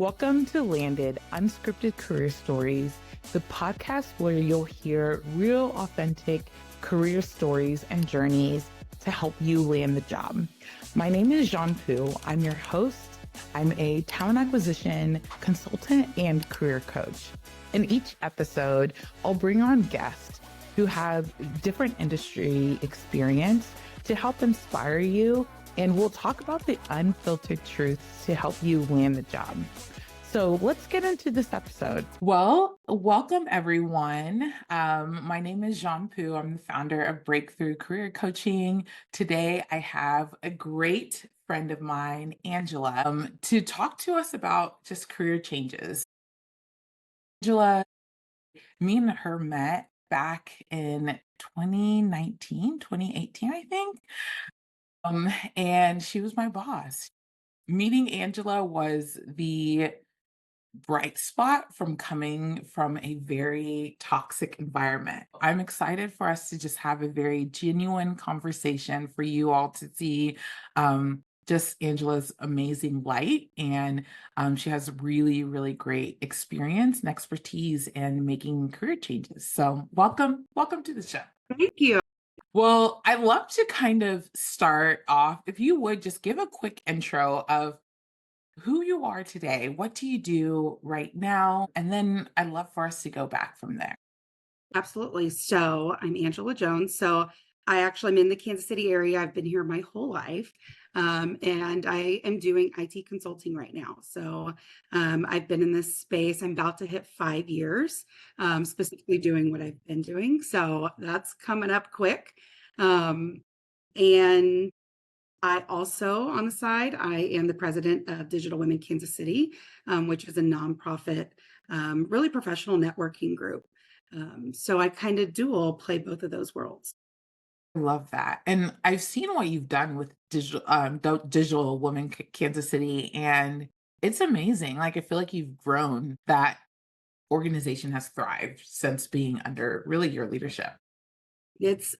Welcome to Landed, Unscripted Career Stories, the podcast where you'll hear real, authentic career stories and journeys to help you land the job. My name is Zjohnpu. I'm your host. I'm a talent acquisition consultant and career coach. In each episode, I'll bring on guests who have different industry experience to help inspire you, and we'll talk about the unfiltered truths to help you land the job. So let's get into this episode. Well, welcome everyone. My name is Zjohnpu. I'm the founder of Breakthrough Career Coaching. Today, I have a great friend of mine, Angela, to talk to us about just career changes. Angela, me and her met back in 2019, 2018, I think. And she was my boss. Meeting Angela was the bright spot from coming from a very toxic environment. I'm excited for us to just have a very genuine conversation for you all to see just Angela's amazing light. And she has really, really great experience and expertise in making career changes. So welcome to the show. Thank you. Well, I'd love to kind of start off, if you would just give a quick intro of who you are today. What do you do right now? And then I'd love for us to go back from there. Absolutely. So I'm Angela Jones. So I'm in the Kansas City area. I've been here my whole life. And I am doing IT consulting right now. So I've been in this space. I'm about to hit 5 years, specifically doing what I've been doing. So that's coming up quick. And I also, on the side, I am the president of Digital Women Kansas City, which is a nonprofit, really professional networking group. So I kind of play both of those worlds. I love that. And I've seen what you've done with Digital Women Kansas City, and it's amazing. Like, I feel like you've grown. That organization has thrived since being under really your leadership. It's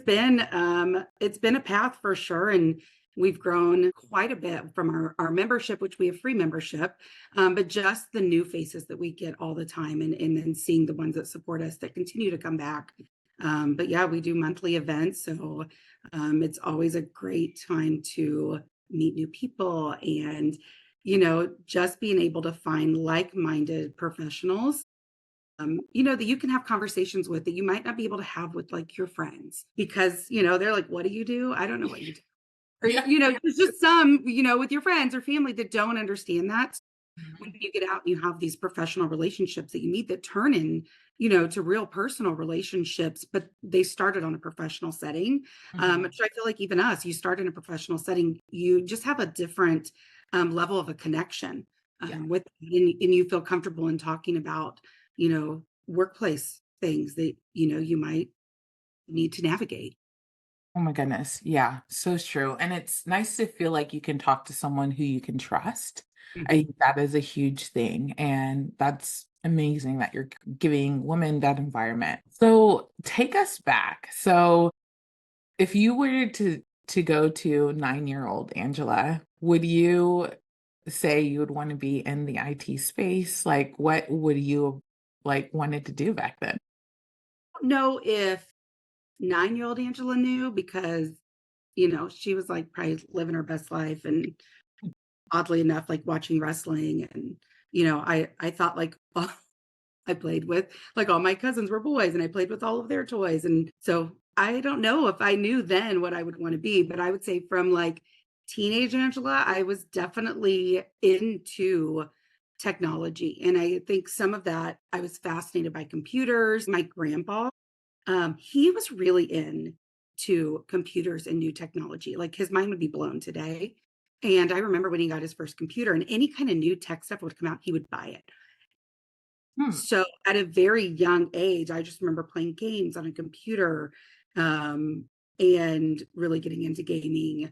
been a path for sure, and we've grown quite a bit from our membership, which we have free membership, but just the new faces that we get all the time, and then seeing the ones that support us that continue to come back. But yeah, we do monthly events, so it's always a great time to meet new people, and just being able to find like-minded professionals that you can have conversations with that you might not be able to have with like your friends, because they're like, what do you do? I don't know what you do. Or Yeah. there's just some with your friends or family that don't understand that. When you get out and you have these professional relationships that you meet that turn in to real personal relationships, but they started on a professional setting. Which I feel like even us, you start in a professional setting, you just have a different level of a connection with, and you feel comfortable in talking about workplace things that you might need to navigate. Oh my goodness. Yeah, so true. And it's nice to feel like you can talk to someone who you can trust. I Mhm. think that is a huge thing. And that's amazing that you're giving women that environment. So take us back. So if you were to go to 9-year-old Angela, would you say you would want to be in the IT space? Like, what would you like wanted to do back then? I don't know if 9-year-old Angela knew, because she was like probably living her best life, and oddly enough, like watching wrestling, and I thought like I played with, like, all my cousins were boys, and I played with all of their toys, and so I don't know if I knew then what I would want to be, but I would say from like teenage Angela, I was definitely into technology, and I think some of that, I was fascinated by computers. My grandpa, he was really into computers and new technology. Like, his mind would be blown today. And I remember when he got his first computer, and any kind of new tech stuff would come out, he would buy it. Hmm. So at a very young age, I just remember playing games on a computer, and really getting into gaming.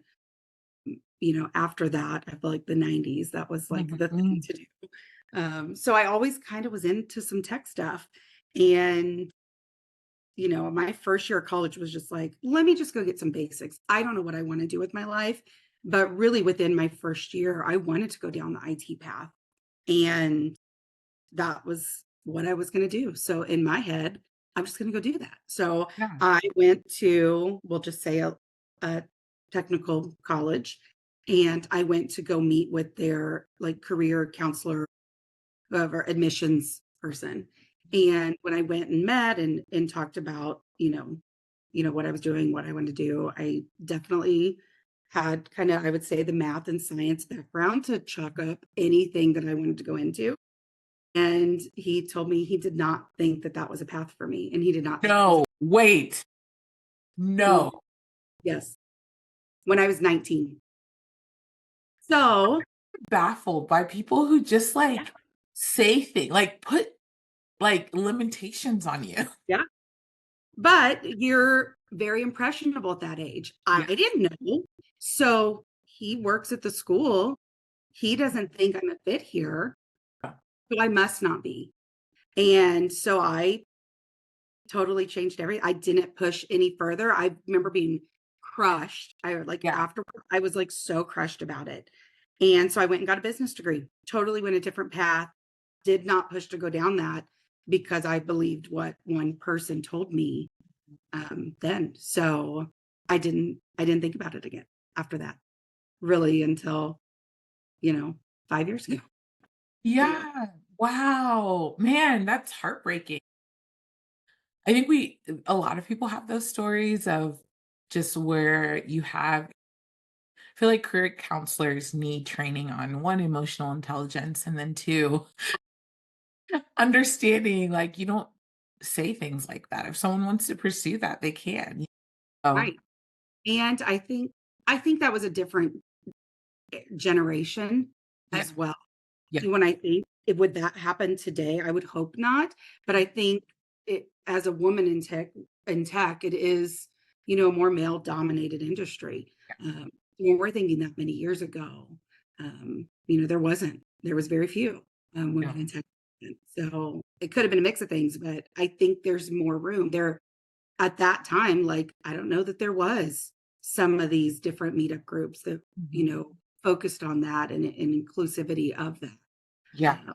After that, I feel like the 90s, that was like the thing Mhm. to do. So I always kind of was into some tech stuff. And my first year of college was just like, let me just go get some basics. I don't know what I want to do with my life. But really, within my first year, I wanted to go down the IT path. And that was what I was going to do. So in my head, I'm just going to go do that. So Yeah. I went to, we'll just say a technical college, and I went to go meet with their like career counselor, whoever, admissions person. And when I went and met and talked about, what I was doing, what I wanted to do, I definitely had kind of, I would say, the math and science background to chalk up anything that I wanted to go into. And he told me he did not think that that was a path for me, and he did not think it was. No, wait, Mhm. no. Yes, when I was 19. So Baffled by people who just yeah, like say things, like put like limitations on you. yeah. But you're very impressionable at that age. I Yeah. didn't know. So he works at the school. He doesn't think I'm a fit here, so I must not be. And so I totally changed everything. I didn't push any further. I remember being crushed. I like Yeah. after I was like so crushed about it. And so I went and got a business degree. Totally went a different path. Did not push to go down that because I believed what one person told me then. So I didn't think about it again after that, really, until, 5 years ago. Yeah. Yeah. Wow. Man, that's heartbreaking. I think a lot of people have those stories of just where you have, I feel like career counselors need training on one, emotional intelligence, and then two, understanding like you don't say things like that. If someone wants to pursue that, they can. Oh, Right. And I think that was a different generation yeah. as well. Yeah. When I think would that happen today, I would hope not. But I think it, as a woman in tech, it is, a more male dominated industry. When we're thinking that many years ago, there was very few Yeah. women in tech. So it could have been a mix of things, but I think there's more room there at that time. Like, I don't know that there was some of these different meetup groups that, Mhm. focused on that and inclusivity of that. Yeah. Uh,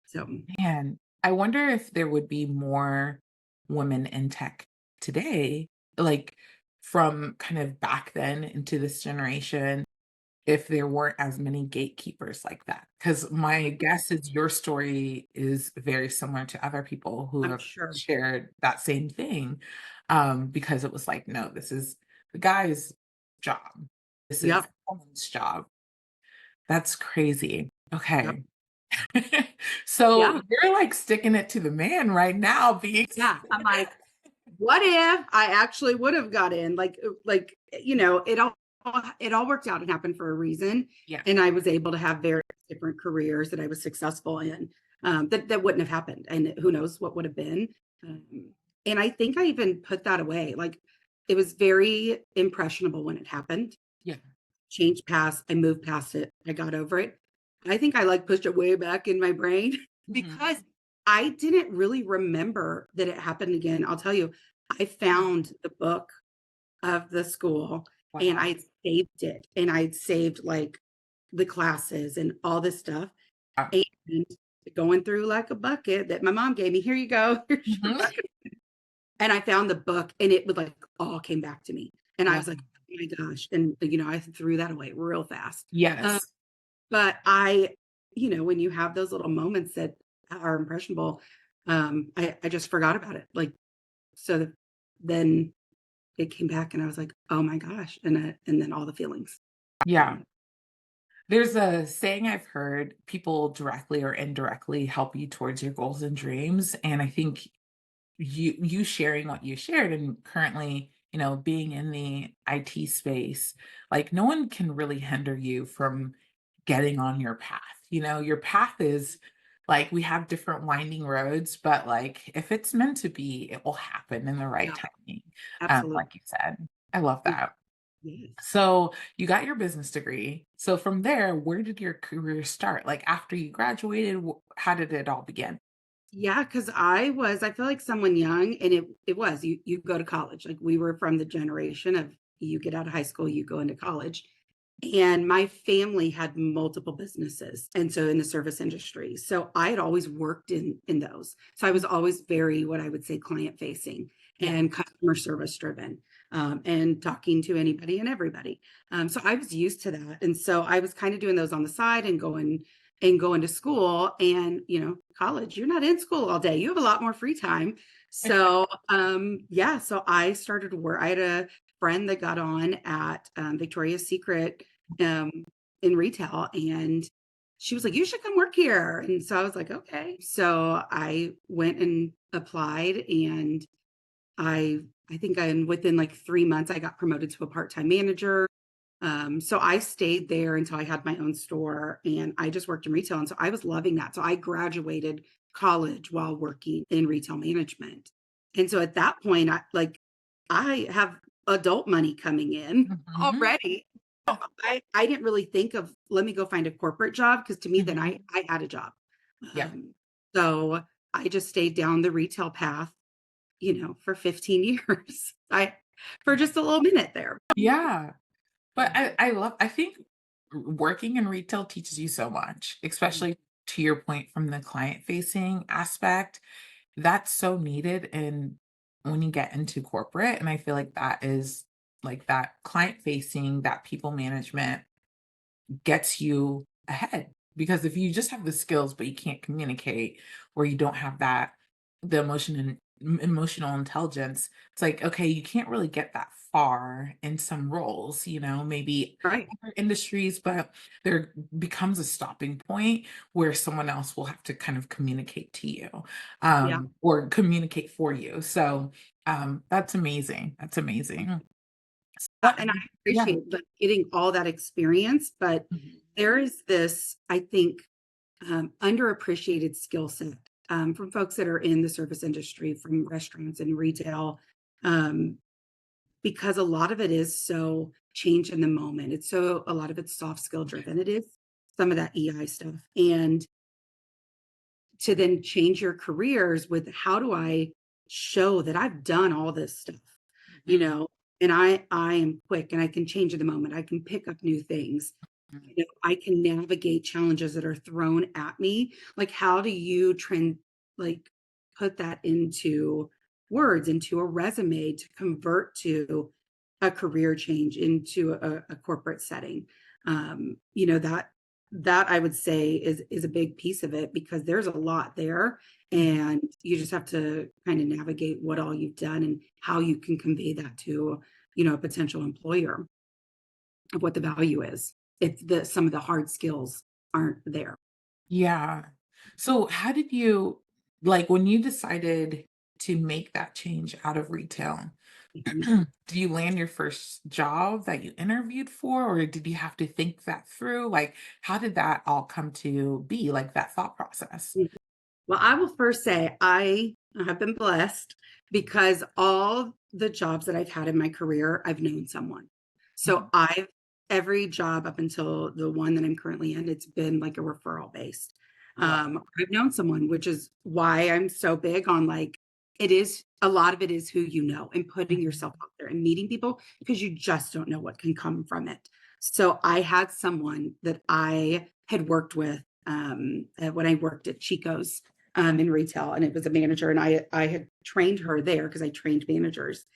so Man, I wonder if there would be more women in tech today, like from kind of back then into this generation, if there weren't as many gatekeepers like that. Because my guess is your story is very similar to other people who I'm have sure. shared that same thing. Because it was like, no, this is the guy's job. This is Yep. the woman's job. That's crazy. Yep. Okay. So Yeah. you're like sticking it to the man right now, being Yeah. I'm like, what if I actually would have got in? It all worked out and happened for a reason. yeah, And I was able to have various different careers that I was successful in. That wouldn't have happened. And who knows what would have been. Um, and I think I even put that away. Like, it was very impressionable when it happened. yeah. Changed past, I moved past it. I got over it. I think I like pushed it way back in my brain Mhm. because I didn't really remember that it happened again. I'll tell you, I found the book of the school and Wow. I saved it, and I'd saved like the classes and all this stuff. Wow. And going through like a bucket that my mom gave me, here you go. Here's your Mhm. bucket. And I found the book and it would like all came back to me. And I Wow. was like, oh my gosh. And I threw that away real fast. Uh, Yes. but when you have those little moments that are impressionable, I just forgot about it. Like, so then it came back and I was like, oh my gosh. And then all the feelings. Yeah. Um, There's a saying I've heard, people directly or indirectly help you towards your goals and dreams. And I think you sharing what you shared and currently, being in the IT space, like no one can really hinder you from getting on your path. Your path is like we have different winding roads, but like if it's meant to be, it will happen in the right yeah, timing. absolutely. Like you said. I love Yeah. that. Yes. So you got your business degree. So from there, where did your career start? Like after you graduated, how did it all begin? Yeah, because I feel like someone young, and it was you go to college. Like, we were from the generation of you get out of high school, you go into college. And my family had multiple businesses, and so in the service industry. So I had always worked in those. So I was always very, what I would say, client facing Yeah. and customer service driven, and talking to anybody and everybody. So I was used to that. And so I was kind of doing those on the side and going to school. And college, you're not in school all day. You have a lot more free time. So yeah, so I started to work. I had a friend that got on at Victoria's Secret in retail, and she was like, "You should come work here." And so I was like, "Okay." So I went and applied, and I think within like 3 months I got promoted to a part-time manager. So I stayed there until I had my own store, and I just worked in retail, and so I was loving that. So I graduated college while working in retail management, and so at that point, I have adult money coming in Mhm. already. So I didn't really think of, let me go find a corporate job, because to me then Mhm. I had a job. Yeah. So I just stayed down the retail path, for 15 years. I for just a little minute there. Yeah. But I think working in retail teaches you so much, especially to your point from the client facing aspect. That's so needed in when you get into corporate. And I feel like that is like that client facing, that people management gets you ahead. Because if you just have the skills, but you can't communicate, or you don't have that, the emotional intelligence, it's like, okay, you can't really get that far in some roles, maybe Right. other industries, but there becomes a stopping point where someone else will have to kind of communicate to you, Yeah. or communicate for you. So that's amazing. That's amazing. What? And I Yeah. appreciate like getting all that experience, but Mhm. there is this, I think, underappreciated skill set from folks that are in the service industry, from restaurants and retail, um, because a lot of it is so change in the moment. It's so a lot of it's soft skill driven. It is some of that EI stuff, and to then change your careers with, how do I show that I've done all this stuff, you Mhm. know, and I am quick and I can change in the moment. I can pick up new things. Mhm. I can navigate challenges that are thrown at me. Like, how do you like put that into words, into a resume to convert to a career change into a corporate setting? That I would say is a big piece of it, because there's a lot there, Mhm. and you just have to kind of navigate what all you've done and how you can convey that to, a potential employer, of what the value is if some of the hard skills aren't there. Yeah. So how did you like when you decided to make that change out of retail? Mhm. Did you land your first job that you interviewed for, or did you have to think that through? Like, how did that all come to be, like that thought process? Well, I will first say I have been blessed, because all the jobs that I've had in my career, I've known someone. So Mhm. every job up until the one that I'm currently in, it's been like a referral based. Wow. I've known someone, which is why I'm so big on, like, a lot of it is who you know, and putting Mhm. yourself out there and meeting people, because you just don't know what can come from it. So I had someone that I had worked with when I worked at Chico's in retail, and it was a manager, and I had trained her there because I trained managers,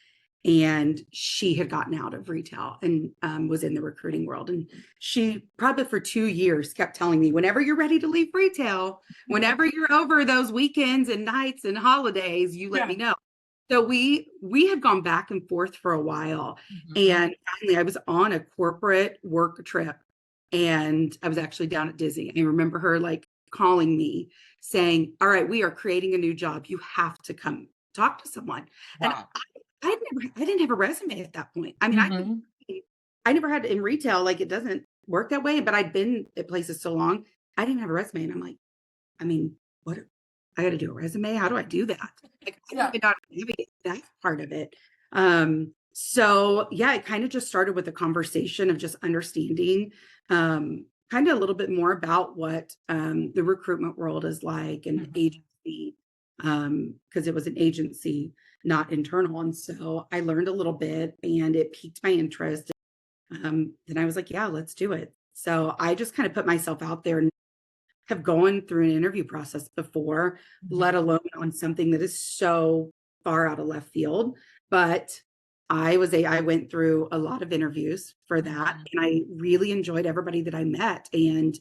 and she had gotten out of retail and was in the recruiting world, and she probably for 2 years kept telling me, whenever you're ready to leave retail, whenever you're over those weekends and nights and holidays, you let Yeah. me know. So we had gone back and forth for a while, Mhm. and finally I was on a corporate work trip, and I was actually down at Disney. I remember her like calling me saying, "All right, we are creating a new job. You have to come talk to someone." And Wow. I didn't have a resume at that point. I mean, Mhm. I never had in retail, like, it doesn't work that way, but I'd been at places so long, I didn't have a resume, and I'm like, I mean, what, I gotta do a resume? How do I do that? Like, I didn't Yeah. even know how to navigate that part of it. So yeah, it kind of just started with a conversation of just understanding, kind of a little bit more about what the recruitment world is like, and Mhm. agency, because it was an agency, not internal. And so I learned a little bit, and it piqued my interest. then I was like, yeah, let's do it. So I just kind of put myself out there and have gone through an interview process before, let Mhm. alone on something that is so far out of left field. But I went through a lot of interviews for that, Mhm. and I really enjoyed everybody that I met, and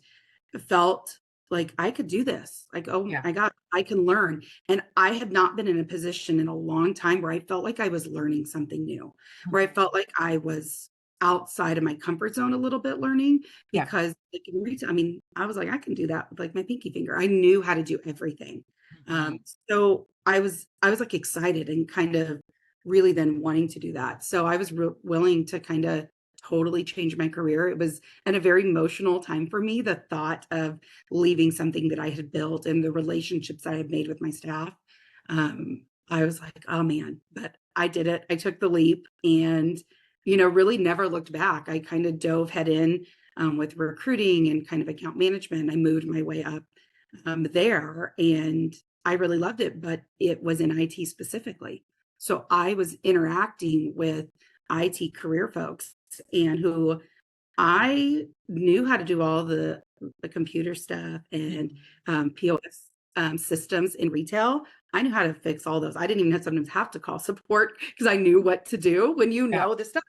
felt like I could do this. Like, oh Yeah. my God, I can learn. And I had not been in a position in a long time where I felt like I was learning something new, where I Mhm. felt like I was outside of my comfort zone a little bit learning, Yeah. because like in retail, I mean, I was like, I can do that with like my pinky finger. I knew how to do everything. Mhm. So I was like excited and kind of really then wanting to do that. So I was willing to kind of totally change my career. It was and a very emotional time for me, the thought of leaving something that I had built and the relationships I had made with my staff. I was like, oh man, but I did it. I took the leap and, really never looked back. I kind of dove head in with recruiting and kind of account management. I moved my way up there and I really loved it, but it was in IT specifically. So I was interacting with IT career folks and who I knew how to do all the computer stuff and Mhm. POS systems in retail. I knew how to fix all those. I didn't even sometimes have to call support because I knew what to do when you Yeah. know the stuff.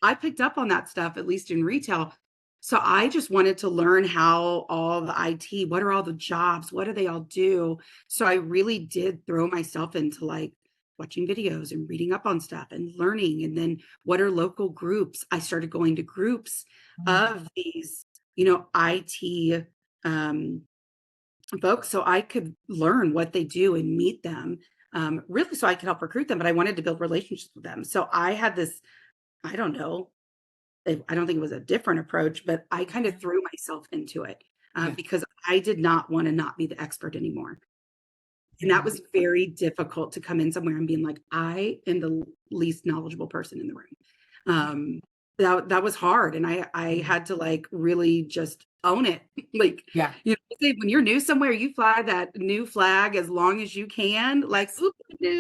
I picked up on that stuff, at least in retail. So I just wanted to learn how all the IT, what are all the jobs? What do they all do? So I really did throw myself into like watching videos and reading up on stuff and learning. And then what are local groups? I started going to groups Mhm. of these, IT um, folks, so I could learn what they do and meet them, really, so I could help recruit them. But I wanted to build relationships with them. So I had this, I don't know, I don't think it was a different approach, but I kind of Mhm. threw myself into it Yeah. because I did not want to not be the expert anymore. And that Mhm. was very difficult to come in somewhere and being like, I am the least knowledgeable person in the room. Um, that was hard. And I Mhm. had to like really just own it. Like, Yeah. say when you're new somewhere, you fly that new flag as long as you can, like, Yes. oops,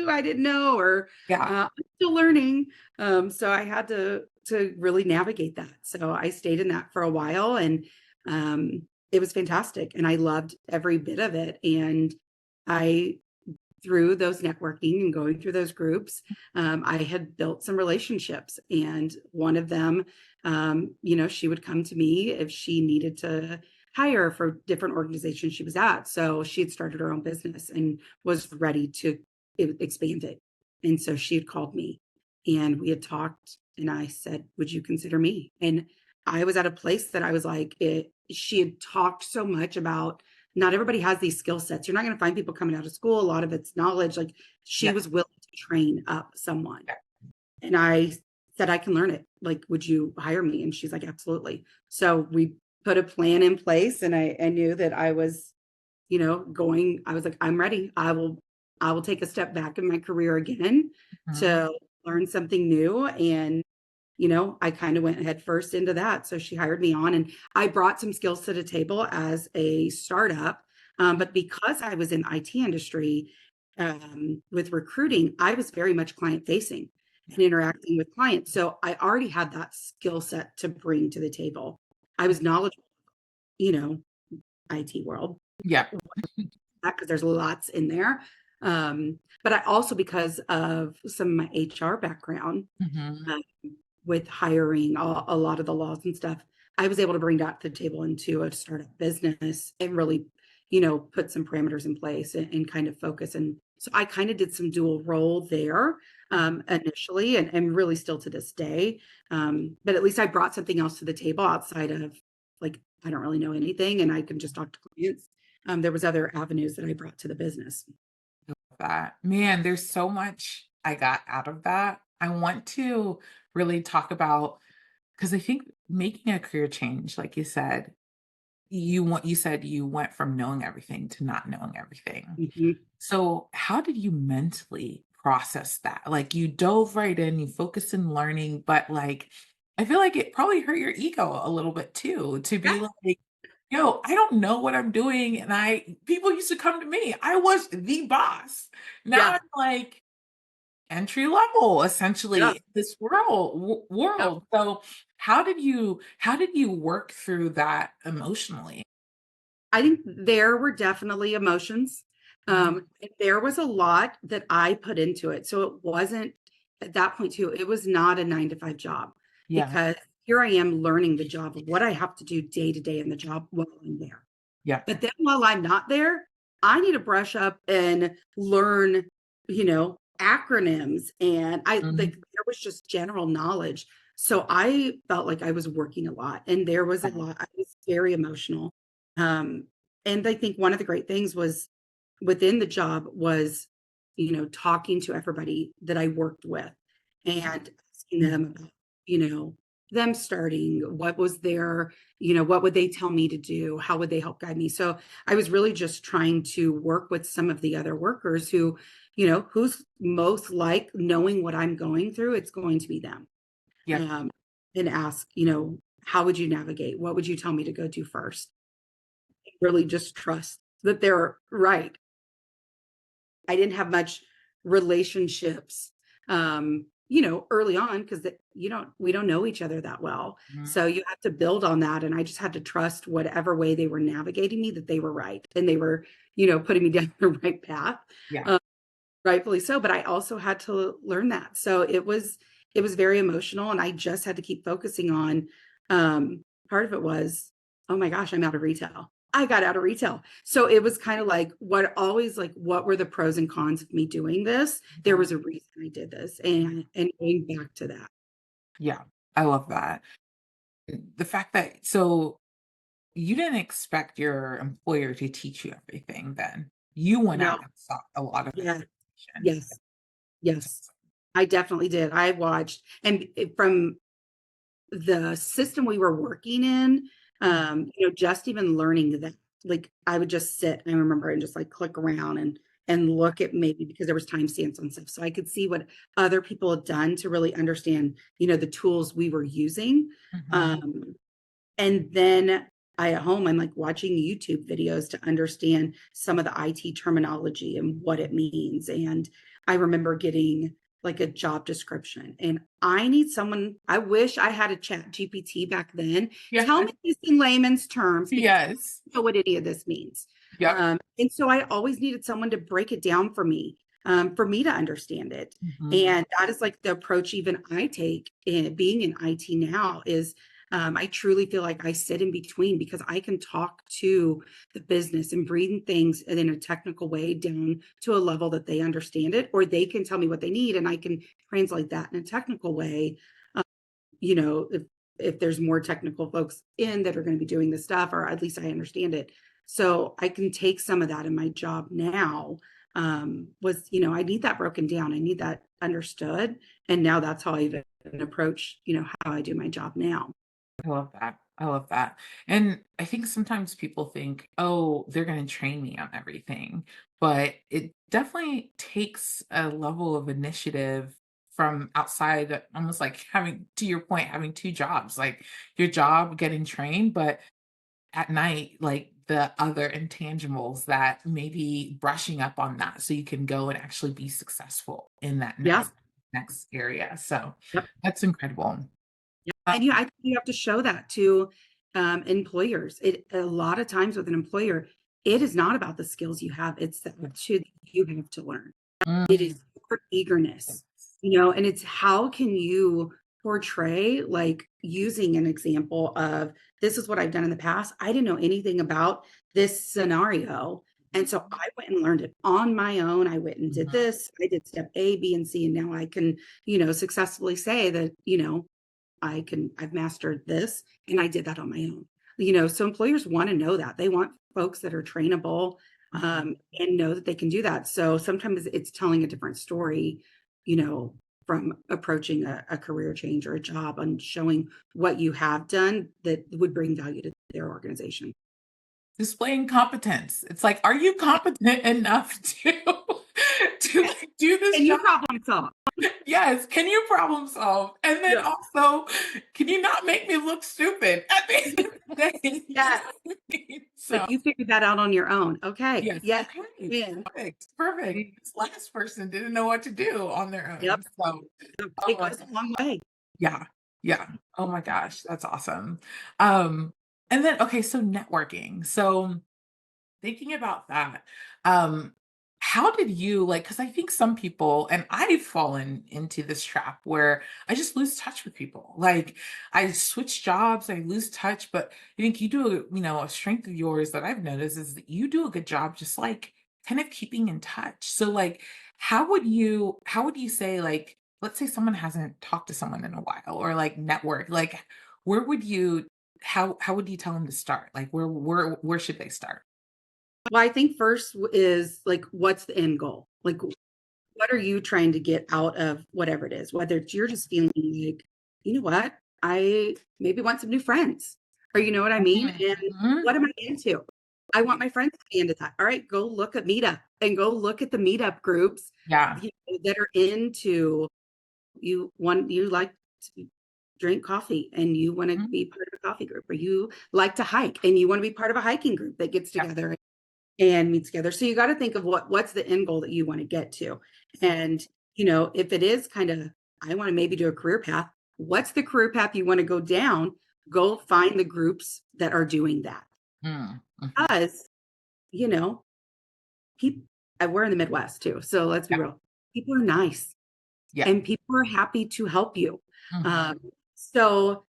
I didn't know, or Yeah. I'm still learning. So I had to really navigate that. So I stayed in that for a while and it was fantastic. And I loved every bit of it. And I through those networking and going through those groups, I had built some relationships. And one of them, she would come to me if she needed to hire for different organizations she was at. So she had started her own business and was ready to expand it. And so she had called me and we had talked. And I said, would you consider me? And I was at a place that I was like, she had talked so much about not everybody has these skill sets. You're not going to find people coming out of school. A lot of it's knowledge. Like she Yeah. was willing to train up someone. Yeah. And I said, I can learn it. Like, would you hire me? And she's like, absolutely. So we put a plan in place and I knew that I was, I was like, I'm ready. I will take a step back in my career again Mhm. to learn something new. And I kind of went head first into that. So she hired me on, and I brought some skills to the table as a startup. But because I was in the IT industry with recruiting, I was very much client facing Yeah. and interacting with clients. So I already had that skill set to bring to the table. I was knowledgeable, you know, IT world, Yeah. because there's lots in there. But I also, because of some of my HR background, Mhm. with hiring a lot of the laws and stuff, I was able to bring that to the table into a startup business and really, put some parameters in place and kind of focus. And so I kind of did some dual role there Mhm. initially and really still to this day. But at least I brought something else to the table outside of like, I don't really know anything and I can just talk to clients. There was other avenues that I brought to the business. That. Man, there's so much I got out of that. I want to really talk about because I think making a career change, like you said you went from knowing everything to not knowing everything. Mhm. So how did you mentally process that? Like you dove right in, you focused in learning, but like I feel like it probably hurt your ego a little bit too to Yeah. be like, yo, I don't know what I'm doing. And people used to come to me. I was the boss. Now Yeah. I'm like, entry level essentially Yeah. in this world. So how did you work through that emotionally? I think there were definitely emotions. Mhm. There was a lot that I put into it. So it wasn't at that point too, it was not a 9 to 5 job Yeah. because here I am learning the job of what I have to do day to day in the job while I'm there. Yeah. But then while I'm not there, I need to brush up and learn, acronyms. And I like Mhm. there was just general knowledge. So I felt like I was working a lot and there was a lot. I was very emotional. Um, and I think one of the great things was within the job was, talking to everybody that I worked with and asking them about, them starting, what was their, what would they tell me to do? How would they help guide me? So I was really just trying to work with some of the other workers who, who's most like knowing what I'm going through, it's going to be them. Yeah. Um, and ask, how would you navigate? What would you tell me to go do first? Really just trust that they're right. I didn't have much relationships, early on because we don't know each other that well. Mhm. So you have to build on that. And I just had to trust whatever way they were navigating me that they were right and they were, putting me down the right path. Yeah. Um, Rightfully so, but I also had to learn that. So it was very emotional and I just had to keep focusing on part of it was, oh my gosh, I'm out of retail. I got out of retail. So it was kind of like what were the pros and cons of me doing this? There Mhm. was a reason I did this and going back to that. Yeah. I love that. The fact that so you didn't expect your employer to teach you everything then. You went No, out and sought a lot of yeah, information. yes, yes. I definitely did. I watched and from the system we were working in, just even learning that, like, I would just sit, I remember, and just, like, click around and look at maybe because there was timestamps on stuff, so I could see what other people had done to really understand, the tools we were using, Mhm. um, and then at home, I'm, like, watching YouTube videos to understand some of the IT terminology and what it means, and I remember getting, like, a job description, and I wish I had a Chat GPT back then. Yeah. Tell me this in layman's terms because Yes. I don't know what any of this means. Yep. And so I always needed someone to break it down for me to understand it, Mhm. and that is, like, the approach even I take in being in IT now is I truly feel like I sit in between because I can talk to the business and bring things in a technical way down to a level that they understand it, or they can tell me what they need and I can translate that in a technical way. Uh, if there's more technical folks in that are going to be doing this stuff, or at least I understand it. So I can take some of that in my job now. I need that broken down. I need that understood. And now that's how I even approach, how I do my job now. I love that. I love that. And I think sometimes people think, oh, they're going to train me on everything. But it definitely takes a level of initiative from outside, almost like having, to your point, having two jobs, like your job getting trained, but at night, like the other intangibles that maybe brushing up on that so you can go and actually be successful in that Yeah. next area. So Yep. that's incredible. Yeah. Uh, And I think you have to show that to employers. It a lot of times with an employer, it is not about the skills you have, it's the attitude that you have to learn. It mm, is your eagerness, and it's how can you portray, like, using an example of, "This is what I've done in the past. I didn't know anything about this scenario, and so I went and learned it on my own. I went and did mhm. this. I did step A, B, and C, and now I can, successfully say that, I've mastered this and I did that on my own. So employers want to know that. They want folks that are trainable and know that they can do that. So sometimes it's telling a different story, you know, from approaching a career change or a job and showing what you have done that would bring value to their organization. Displaying competence. It's like, are you competent enough to to Yes. do this And you job? problem solve. Yes. Can you problem solve? And then Yeah. also, can you not make me look stupid at the end of the day? You know Yes. what I mean? So Like you figured that out on your own. Okay. yes, Yes. okay, Win. perfect, perfect. This last person didn't know what to do on their Yep. own. So, It oh my goes a long way. yeah, yeah. Oh my gosh, that's awesome. Um, and then okay, so networking. So thinking about that, um, how did you like, because I think some people, and I've fallen into this trap where I just lose touch with people. Like I switch jobs, I lose touch, but I think you do, a strength of yours that I've noticed is that you do a good job just like kind of keeping in touch. So like how would you say like, let's say someone hasn't talked to someone in a while or like network, like where would you how would you tell them to start? Like where should they start? Well, I think first is like, what's the end goal? Like, what are you trying to get out of whatever it is? Whether it's you're just feeling like, you know what, I maybe want some new friends, or you know what I mean? And Mhm. what am I into? I want my friends to be into that. All right, go look at Meetup and go look at the Meetup groups Yeah. that are into you like to drink coffee and you want to Mhm. be part of a coffee group, or you like to hike and you want to be part of a hiking group that gets Yep. together and meet together. So you got to think of what's the end goal that you want to get to. And if it is kind of, I want to maybe do a career path, what's the career path you want to go down? Go find the groups that are doing that. Mm, mhm. Because, you know, people, we're in the Midwest too. So let's be Yeah. real. People are nice Yeah. and people are happy to help you. Mhm. So,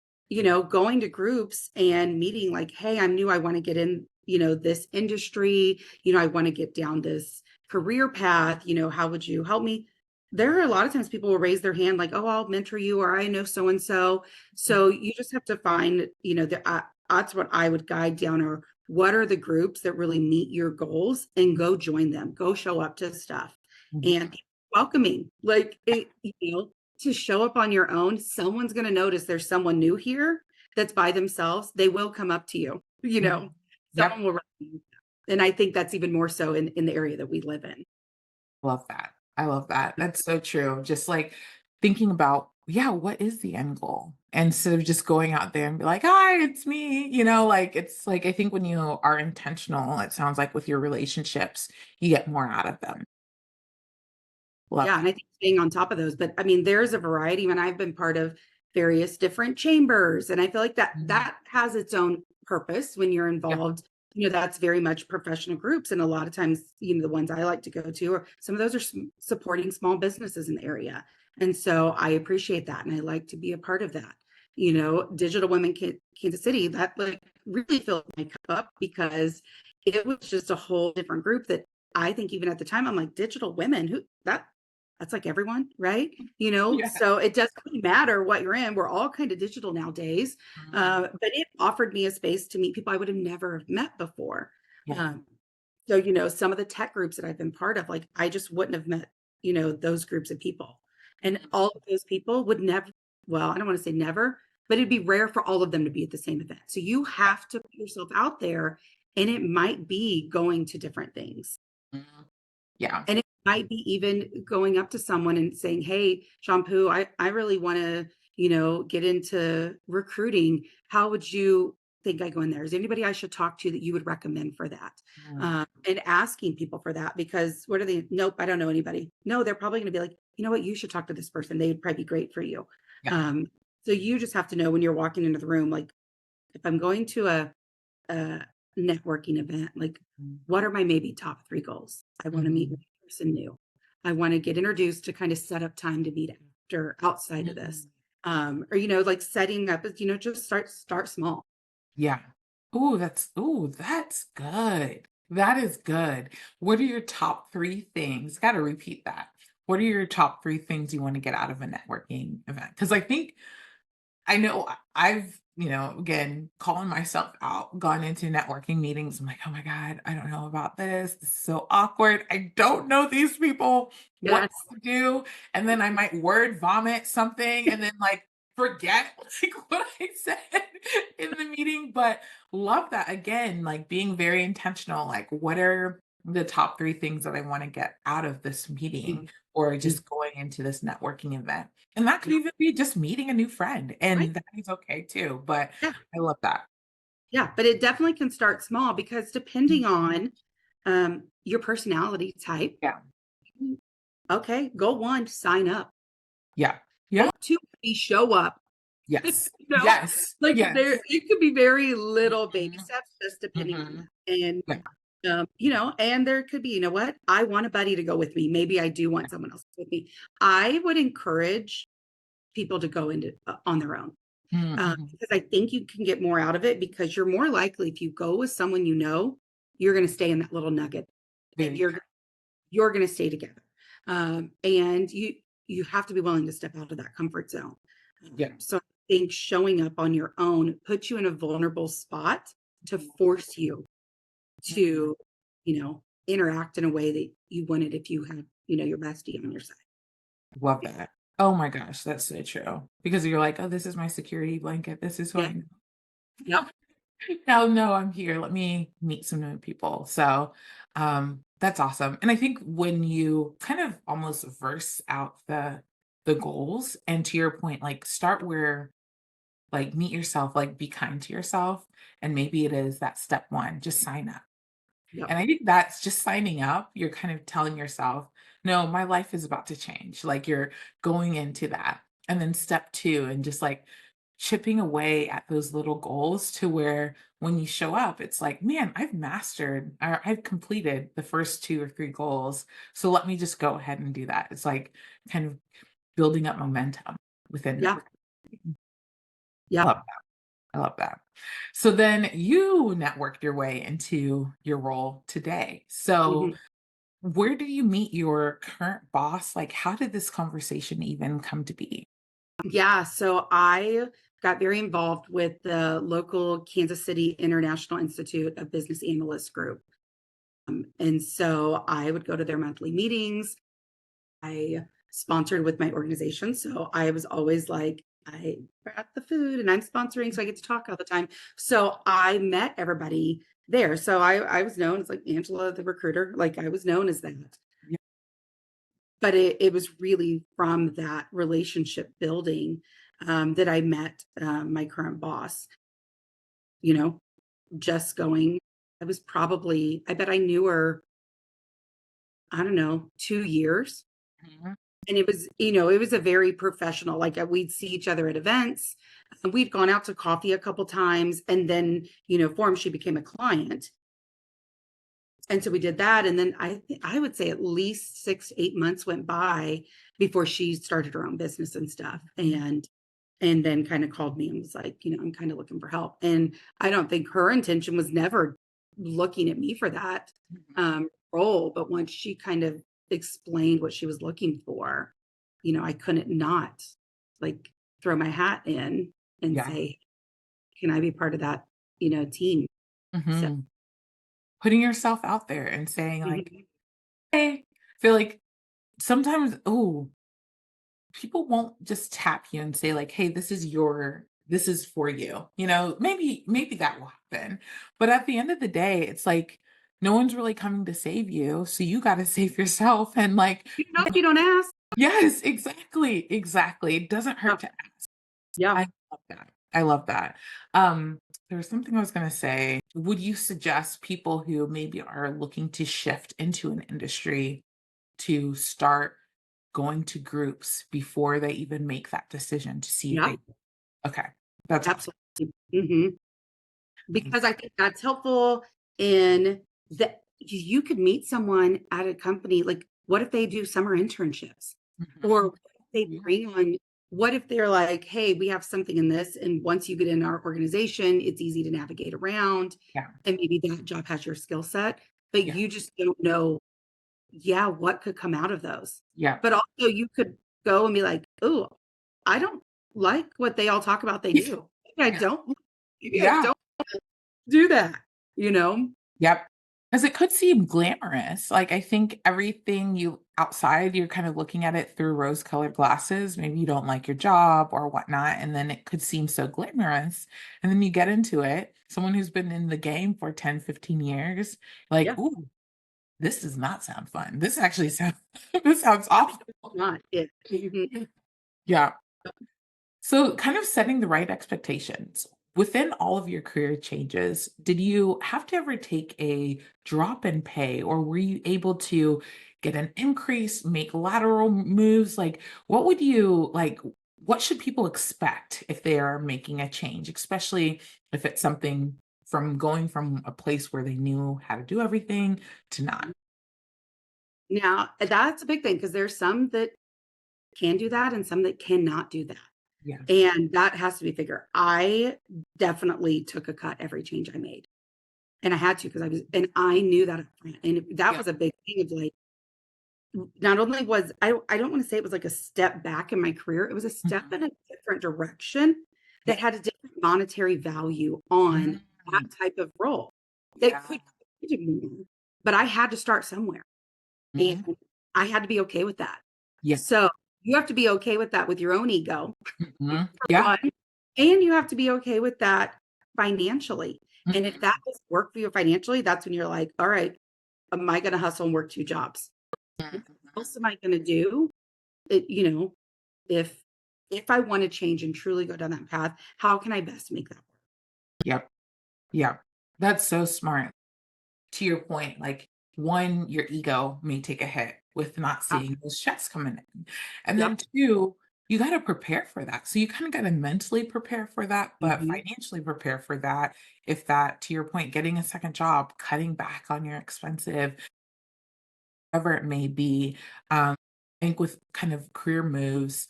going to groups and meeting like, hey, I'm new. I want to get in, this industry. I want to get down this career path. How would you help me? There are a lot of times people will raise their hand like, oh, I'll mentor you, or I know so and so. So you just have to find, that's what I would guide down, or what are the groups that really meet your goals, and go join them, go show up to stuff Mhm. and welcoming. Like to show up on your own, someone's going to notice there's someone new here that's by themselves. They will come up to you, Mhm. Yep. someone will recognize you. And I think that's even more so in the area that we live in. Love that. I love that. That's so true. Just like thinking about, yeah, what is the end goal? Instead of just going out there and be like, hi, it's me. Like it's like I think when you are intentional, it sounds like with your relationships, you get more out of them. Love Yeah, that. and I think staying on top of those, but I mean, there's a variety. When I've been part of various different chambers, and I feel like that Mhm. that has its own purpose when you're Yeah. involved. That's very much professional groups, and a lot of times, the ones I like to go to, or some of those are supporting small businesses in the area, and so I appreciate that, and I like to be a part of that. Digital Women Kansas City, that like really filled my cup up, because it was just a whole different group that I think even at the time I'm like, digital women, who that's like everyone, right? Yeah. So it doesn't really matter what you're in. We're all kind of digital nowadays. Mhm. But it offered me a space to meet people I would have never met before. Yeah. So, some of the tech groups that I've been part of, like I just wouldn't have met, those groups of people. And Mhm. all of those people would never, well, I don't want to say never, but it'd be rare for all of them to be at the same event. So you have to put yourself out there, and it might be going to different things. Mhm. Yeah. And it might be even going up to someone and saying, hey, Zjohnpu, I really want to, get into recruiting. How would you think I go in there? Is there anybody I should talk to that you would recommend for that? Mhm. And asking people for that, because what are they? Nope, I don't know anybody. No, they're probably going to be like, you know what? You should talk to this person. They'd probably be great for you. Yeah. Um, so you just have to know when you're walking into the room, like if I'm going to a networking event, like Mhm. what are my maybe top 3 goals? I want to meet with Mhm. a person new. I want to get introduced to kind of set up time to meet after outside of this. Mhm. Or like setting up, just start small. Yeah. That's good. That is good. What are your top 3 things? Gotta repeat that. What are your top 3 things you wanna get out of a networking event? Because I think I know I've, again, calling myself out, gone into networking meetings. I'm like, oh my God, I don't know about this. This is so awkward. I don't know these people. What Yes. to do? And then I might word vomit something and then like forget like what I said in the meeting. But love that again, like being very intentional. Like, what are the top 3 things that I want to get out of this meeting? or Mm, just going into this networking event. And that could yeah, even be just meeting a new friend, right. and that is okay too. But Yeah. I love that. Yeah. But it definitely can start small because Mm, depending on your personality type, yeah. okay, goal one, sign up. Yeah. Goal Yeah. two, be show up. Yes. You know, Yes. like there, Yes. it could be very little baby Mhm. steps, just depending on Mhm. that. And Yeah. and there could be, you know what? I want a buddy to go with me. Maybe I do want someone else with me. I would encourage people to go into on their own Mm, mhm. because I think you can get more out of it because you're more likely if you go with someone you're going to stay in that little nugget and Very true. you're going to stay together. And you have to be willing to step out of that comfort zone. Yeah. So I think showing up on your own puts you in a vulnerable spot to force you Mhm. to, interact in a way that you wouldn't if you had, your bestie on your side. Love that. Oh my gosh, that's so true. Because you're like, "Oh, this is my security blanket. This is who Yeah. I am." Yep. Now, no, I'm here. Let me meet some new people. So, that's awesome. And I think when you kind of almost verse out the goals, and to your point, like start where like meet yourself, like be kind to yourself. And maybe it is that step one, just sign up. Yep. And I think that's just signing up. You're kind of telling yourself, no, my life is about to change. Like you're going into that. And then step two, and just like chipping away at those little goals to where when you show up, it's like, man, I've mastered or I've completed the first two or three goals. So let me just go ahead and do that. It's like kind of building up momentum within Yeah. network. I Yeah. love that. I love that. So then you networked your way into your role today. So Mhm. where do you meet your current boss? Like, how did this conversation even come to be? Yeah. So I got very involved with the local Kansas City International Institute of Business Analysts group. And so I would go to their monthly meetings. I sponsored with my organization. So I was always like, I brought the food and I'm sponsoring, so I get to talk all the time. So I met everybody there. So I was known as like Angela, the recruiter, like I was known as that. Yeah. But it was really from that relationship building that I met my current boss, you know, just going, I was probably, I bet I knew her, I don't know, 2 years. Mhm. And it was a very professional, like we'd see each other at events. And we'd gone out to coffee a couple times. And then, for him, she became a client. And so we did that. And then I would say at least 6 to 8 months went by before she started her own business and stuff. And then kind of called me and was like, I'm kind of looking for help. And I don't think her intention was never looking at me for that Mhm. role. But once she kind of explained what she was looking for, I couldn't not like throw my hat in and Yeah. say, can I be part of that, team? So, Mhm. Putting yourself out there and saying like, mhm. hey, I feel like sometimes, oh, people won't just tap you and say like, "Hey, this is for you." Maybe that will happen. But at the end of the day, it's like no one's really coming to save you, so you got to save yourself and like You know, if you don't ask. yes, exactly. Exactly. It doesn't Yeah. hurt to ask. Yeah. I love that. I love that. Um there was something I was going to say. Would you suggest people who maybe are looking to shift into an industry to start going to groups before they even make that decision to see if Yeah. they okay, that's awesome. Absolutely. Hmm. Amazing. Because I think that's helpful in that you could meet someone at a company. Like, what if they do summer internships? Or Mhm. what if they Yeah, bring on, what if they're like, hey, we have something in this, and once you get in our organization, it's easy to navigate around, yeah, and maybe that job has your skill set, but yeah, you just don't know, yeah, what could come out of those. yeah. But also you could go and be like, oh, I don't like what they all talk about they do. Maybe I don't, maybe I Yeah, don't do that, you know? yep. Because it could seem glamorous. Like, I think everything you outside, you're kind of looking at it through rose-colored glasses. Maybe you don't like your job or whatnot, and then it could seem so glamorous. And then you get into it, someone who's been in the game for 10, 15 years, like, Yeah. "Ooh." this does not sound fun. This actually sounds this sounds awful. Not it. Mhm. Yeah. So, kind of setting the right expectations. Within all of your career changes, did you have to ever take a drop in pay, or were you able to get an increase, make lateral moves? Like, what would you like? What should people expect if they are making a change, especially if it's something from going from a place where they knew how to do everything to not? Now, that's a big thing because there's some that can do that and some that cannot do that. Yes. And that has to be figured. I definitely took a cut every change I made. And I had to because I knew that up front. And that Yeah. was a big thing of like, not only was I don't want to say it was like a step back in my career, it was a step Mhm. in a different direction Yeah. that had a different monetary value on that Mm. type of role that Yeah. could do more. But I had to start somewhere. And Mhm. I had to be okay with that. Yeah. So you have to be okay with that with your own ego, Mhm. for Yeah. one, and you have to be okay with that financially. And if Mhm. that doesn't work for you financially, that's when you're like, all right, am I going to hustle and work 2 jobs? What Mhm. else am I going to do? If if I want to change and truly go down that path, how can I best make that work? Yep. Yep. That's so smart. To your point, like, one, your ego may take a hit with not Yeah. seeing those checks coming in. And then Yep. two, you got to prepare for that. So you kind of got to mentally prepare for that, but Mhm. financially prepare for that. If that, to your point, getting a second job, cutting back on your expensive, whatever it may be. I think with kind of career moves,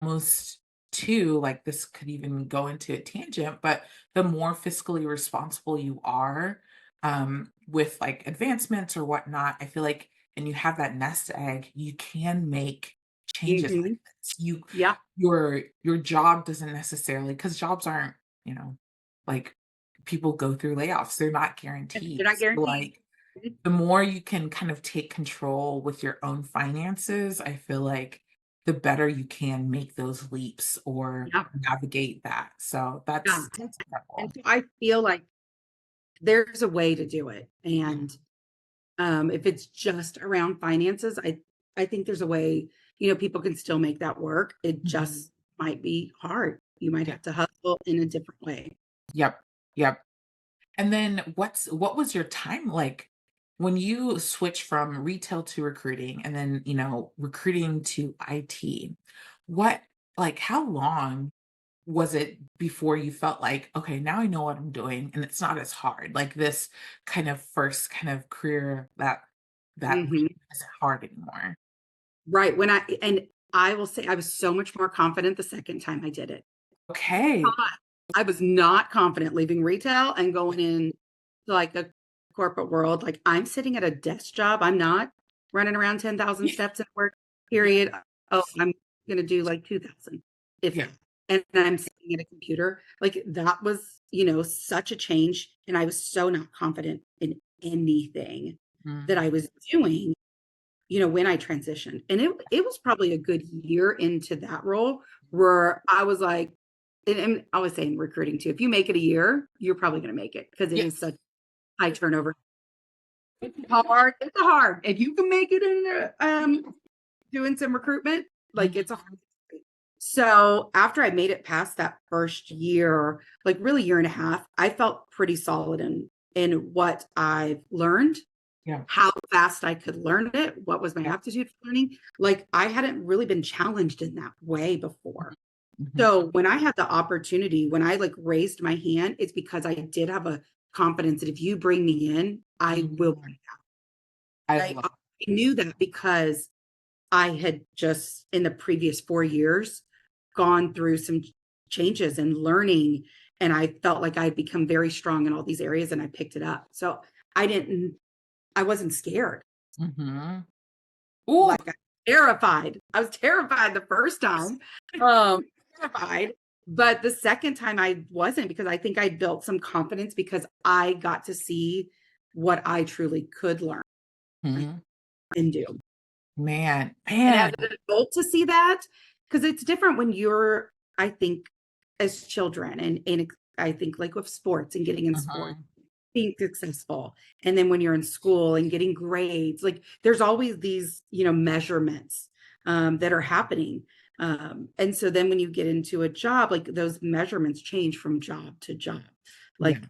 almost too, like this could even go into a tangent, but the more fiscally responsible you are with like advancements or whatnot, I feel like, and you have that nest egg, you can make changes like Mhm. this. You Yeah. your job doesn't necessarily, because jobs aren't, like people go through layoffs, they're not guaranteed. They're not So guaranteed. like Mhm. the more you can kind of take control with your own finances, I feel like the better you can make those leaps or Yeah. navigate that. So Yeah. that's And incredible. so I feel like there's a way to do it. Mhm, And if it's just around finances, I think there's a way, people can still make that work. It mhm. just might be hard. You might Yeah. have to hustle in a different way. Yep. Yep. And then what was your time like when you switch from retail to recruiting and then, recruiting to IT? What like how long was it before you felt like, okay, now I know what I'm doing and it's not as hard? Like this kind of first kind of career that Mhm. leap isn't hard anymore. Right. And I will say I was so much more confident the second time I did it. Okay. I was not confident leaving retail and going in to like a corporate world. Like I'm sitting at a desk job. I'm not running around 10,000 steps at work, period. Oh, Yes. I'm going to do like 2,000 if Yeah. that. And I'm sitting at a computer. Like that was, such a change. And I was so not confident in anything that I Mhm. was doing, when I transitioned. And it was probably a good year into that role where I was like, and I was saying recruiting too. If you make it a year, you're probably going to make it because it is Yes. such high turnover. It's hard. It's hard. If you can make it in there, doing some recruitment, like it's a Mhm. hard. So after I made it past that first year, like really year and a half, I felt pretty solid in what I've learned, Yeah. how fast I could learn it, what was my Yeah. aptitude for learning. Like I hadn't really been challenged in that way before. Mhm. So when I had the opportunity, when I like raised my hand, it's because I did have a confidence that if you bring me in, I will. Mhm. I I love knew that because I had just in the previous 4 years gone through some changes and learning, and I felt like I'd become very strong in all these areas, and I picked it up. So I wasn't scared. Mhm. Ooh. Like I terrified. I was terrified the first time. Terrified. But the second time I wasn't because I think I built some confidence because I got to see what I truly could learn Mhm. and do. Man, And as man. an adult to see that, because it's different when you're, I think, as children and I think like with sports and getting in sports, Mhm. being successful. And then when you're in school and getting grades, like there's always these, measurements that are happening. And so then when you get into a job, like those measurements change from job to job. Yeah. Like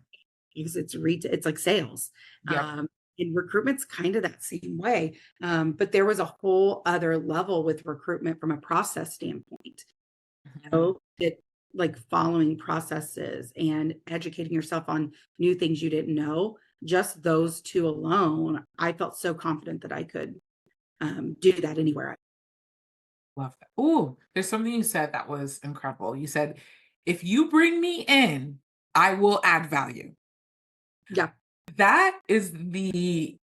because it's like sales. Yep. And recruitment's kind of that same way. But there was a whole other level with recruitment from a process standpoint. It like following processes and educating yourself on new things you didn't know, just those two alone, I felt so confident that I could do that anywhere. Love that. Oh, there's something you said that was incredible. You said, if you bring me in, I will add value. Yeah. That is the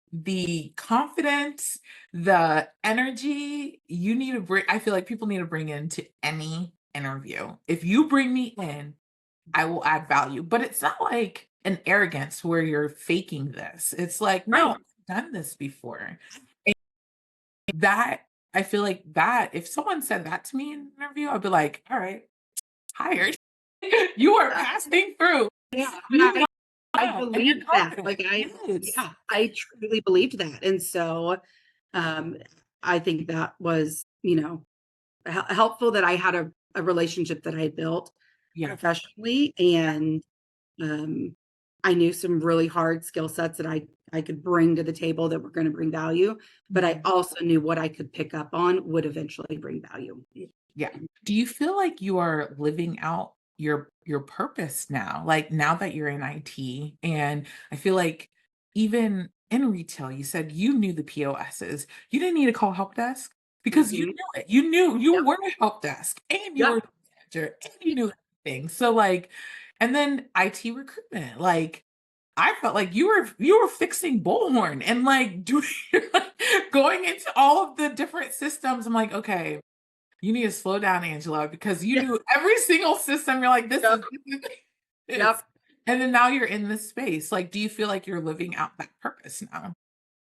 confidence, the energy you need to bring. I feel like people need to bring into any interview. If you bring me in, I will add value. But it's not like an arrogance where you're faking this. It's like, no, Right. I've done this before. And that I feel like that if someone said that to me in an interview, I'd be like, all right, hired. You are passing through. Yeah. You know I and you're believed that. confident. Like Yes. I truly believed that. And so um I think that was, helpful that I had a relationship that I had built Yeah. professionally, and um I knew some really hard skill sets that I could bring to the table that were going to bring value, but I Mhm. also knew what I could pick up on would eventually bring value. Yeah. Do you feel like you are living out your purpose now? Like now that you're in IT, and I feel like even in retail, you said you knew the POSs. You didn't need to call help desk because you Mhm. knew it. You knew you Yep. were a help desk and you Yep. were the manager and you knew everything. So like, and then IT recruitment, like I felt like you were fixing bullhorn and like doing like, going into all of the different systems. I'm like, okay, you need to slow down, Angela, because you Yeah. knew every single system. You're like, this Yep. is this. Yep. And then now you're in this space. Like, do you feel like you're living out that purpose now?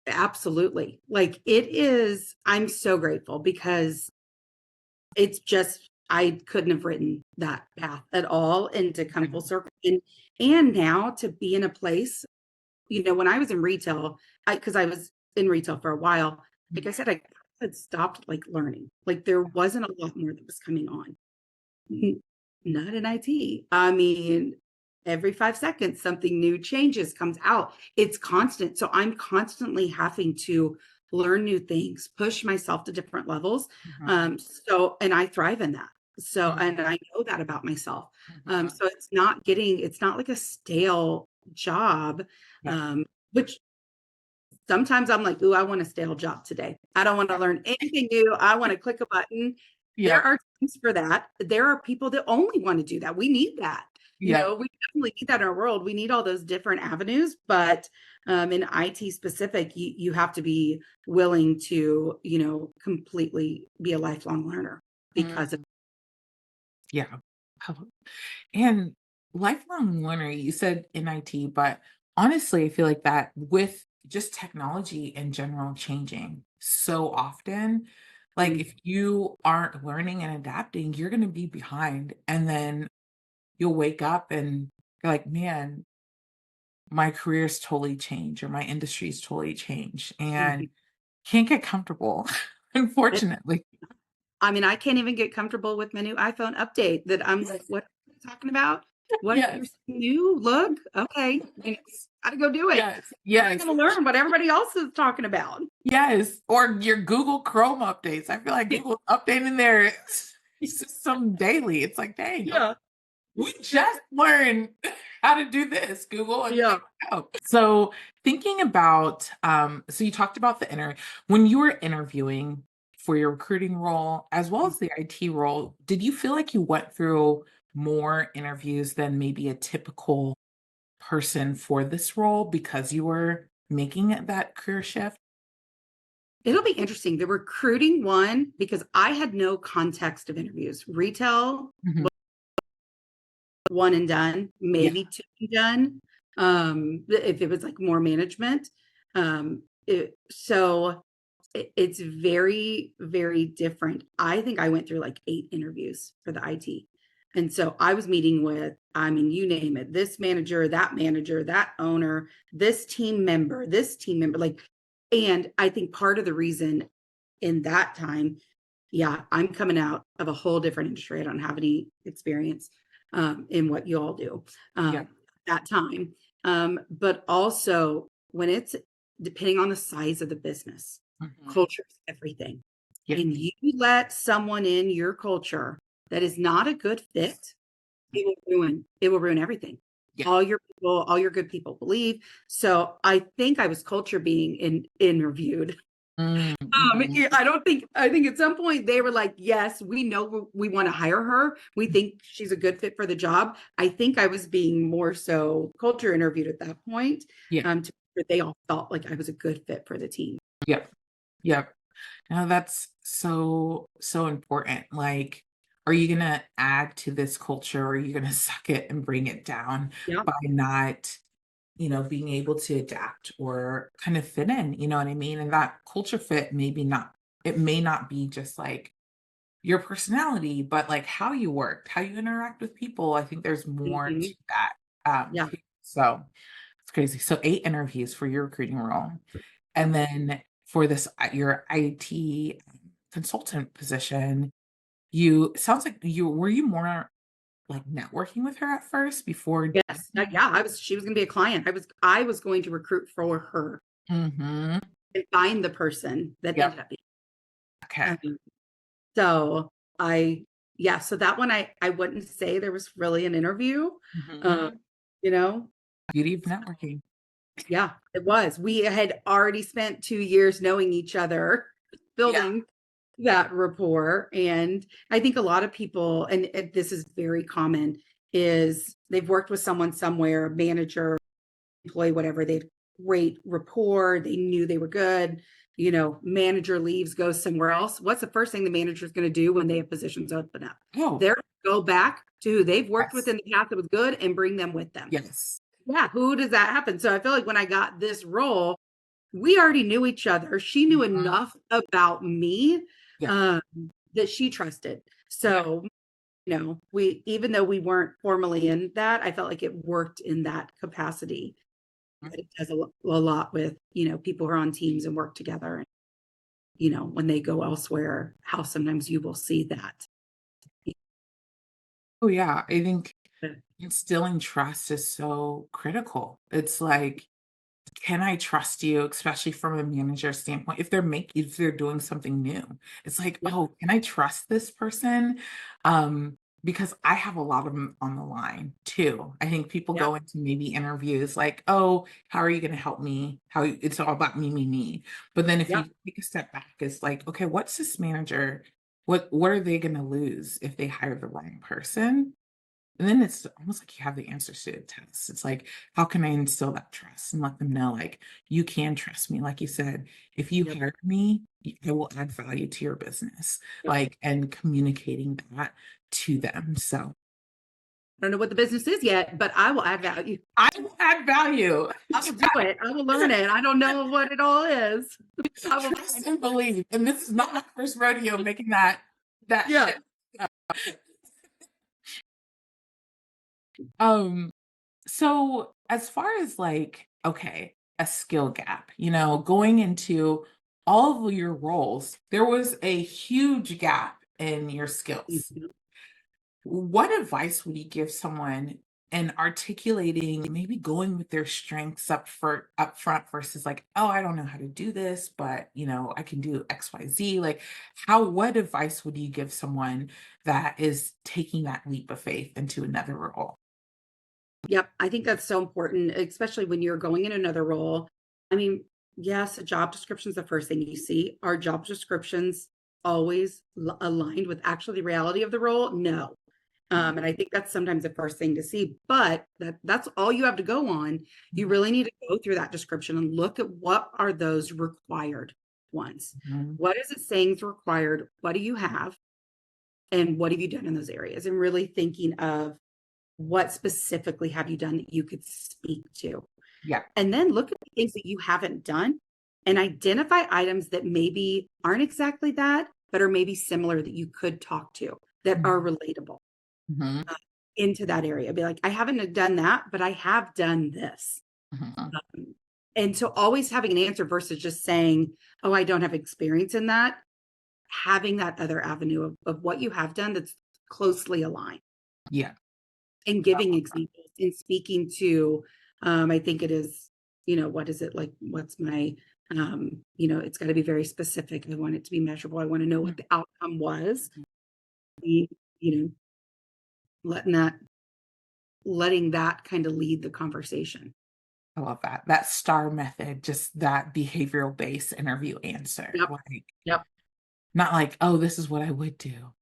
Absolutely. Like it is, I'm so grateful because it's just I couldn't have written that path at all and to come full Mhm. circle. And now to be in a place, when I was in retail, because I was in retail for a while, like I said, I had stopped like learning. Like there wasn't a lot more that was coming on. N- Not in IT. I mean, every 5 seconds, something new changes, comes out. It's constant. So I'm constantly having to learn new things, push myself to different levels. Mhm. And I thrive in that. So, Mhm. and I know that about myself. Mhm. So it's not like a stale job, Yeah. um, which sometimes I'm like, ooh, I want a stale job today. I don't want to learn anything new. I want to click a button. There Yep. are times for that. There are people that only want to do that. We need that. Yep. We definitely need that in our world. We need all those different avenues, but in IT specific, you have to be willing to, completely be a lifelong learner because of Mm. Yeah. Oh, and lifelong learner, you said in IT, but honestly, I feel like that with just technology in general changing so often, like mm, if you aren't learning and adapting, you're going to be behind. And then you'll wake up and you're like, man, my career's totally changed or my industry's totally changed and mhm. can't get comfortable, unfortunately. I mean, I can't even get comfortable with my new iPhone update that I'm like, what are you talking about? What you're Yes. saying new? Look, okay. Yes. Gotta go do it. Yes. I'm not Yes. gonna learn what everybody else is talking about. Yes. Or your Google Chrome updates. I feel like Yeah. Google's updating their system daily. It's like, dang, okay, Yeah. we just learned how to do this, Google, and Yeah. go. So thinking about, so you talked about when you were interviewing for your recruiting role as well as the IT role, did you feel like you went through more interviews than maybe a typical person for this role because you were making that career shift? It'll be interesting. The recruiting one, because I had no context of interviews. Retail, Mhm. one and done, Yeah. maybe two and done. If it was like more management. So it's very, very different. I think I went through like 8 interviews for the IT. And so I was meeting with, I mean, you name it, this manager, that owner, this team member, like, and I think part of the reason in that time, yeah, I'm coming out of a whole different industry. I don't have any experience in what you all do Yeah. that time. But also when it's depending on the size of the business, Mhm. culture is everything. Yeah. And you let someone in your culture that is not a good fit, it will ruin everything. Yeah. All your people, all your good people believe. So I think I was culture being interviewed. Mhm. Yeah, I think at some point they were like, yes, we know we want to hire her. We think she's a good fit for the job. I think I was being more so culture interviewed at that point. Yeah. Where they all felt like I was a good fit for the team. Yep. Yep. Now that's so important. Like, are you gonna add to this culture, or are you gonna suck it and bring it down Yeah. by not, being able to adapt or kind of fit in, you know what I mean? And that culture fit it may not be just like your personality, but like how you work, how you interact with people. I think there's more to Mhm. that. Yeah. So it's crazy. So 8 interviews for your recruiting role. And Yep. then for this, your IT consultant position, it sounds like were you more like networking with her at first before? Yes. Yeah. She was going to be a client. I was going to recruit for her Mm-hmm. and find the person that Yep. ended up Okay. being. So yeah, so that one I wouldn't say there was really an interview. Uh, Mm-hmm. you know, Beauty of networking. yeah, it was. We had already spent 2 years knowing each other, Yeah. building that rapport. And I think a lot of people, and this is very common, is they've worked with someone somewhere, manager, employee, whatever, they had great rapport, they knew they were good. Manager leaves, goes somewhere else. What's the first thing the manager is going to do when they have positions open up? Oh, They're going to go back to who they've worked with yes. in the past that was good and bring them with them. Yes. Yeah, who does that happen? So I feel like when I got this role, we already knew each other. She knew Mhm. enough about me Yeah. um, that she trusted. Yeah. So, we, even though we weren't formally in that, I felt like it worked in that capacity. But it does a lot with, people who are on teams and work together. And, when they go elsewhere, how sometimes you will see that. Oh, yeah. I think instilling trust is so critical. It's like, can I trust you, especially from a manager standpoint, if they're doing something new? It's like, Yeah. oh, can I trust this person? Because I have a lot of them on the line too. I think people Yeah. go into maybe interviews like, oh, how are you going to help me? It's all about me, me, me. But then if Yeah. you take a step back, it's like, okay, what's this manager? What are they going to lose if they hire the wrong person? And then it's almost like you have the answers to the test. It's like, how can I instill that trust and let them know, like, you can trust me? Like you said, if you Yep. hire me, I will add value to your business, Yep. like, and communicating that to them. So I don't know what the business is yet, but I will add value. I will add value. I will do it. I will learn it. I don't know what it all is. I will. Trust and believe. And this is not my first rodeo making that Yeah. shift. Um, So, as far as like, okay, a skill gap, going into all of your roles, there was a huge gap in your skills. Mhm. What advice would you give someone in articulating, maybe going with their strengths up front versus like, oh, I don't know how to do this, but I can do XYZ. Like, what advice would you give someone that is taking that leap of faith into another role? Yep. I think that's so important, especially when you're going in another role. I mean, yes, a job description is the first thing you see. Are job descriptions always aligned with actually the reality of the role? No. And I think that's sometimes the first thing to see, but that's all you have to go on. You really need to go through that description and look at what are those required ones. Mhm. What is it saying is required? What do you have? And what have you done in those areas? And really thinking of what specifically have you done that you could speak to? Yeah. And then look at the things that you haven't done and identify items that maybe aren't exactly that, but are maybe similar that you could talk to that are relatable. Mhm. into that area. Be like, I haven't done that, but I have done this. Mhm. And so always having an answer versus just saying, oh, I don't have experience in that, having that other avenue of what you have done that's closely aligned Yeah. and giving examples and speaking to, I think it is, what is it like? What's my, it's got to be very specific. I want it to be measurable. I want to know what the outcome was. Be, you know, letting that kind of lead the conversation. I love that. That STAR method, just that behavioral based interview answer. Yep. Like, Yep. not like, oh, this is what I would do,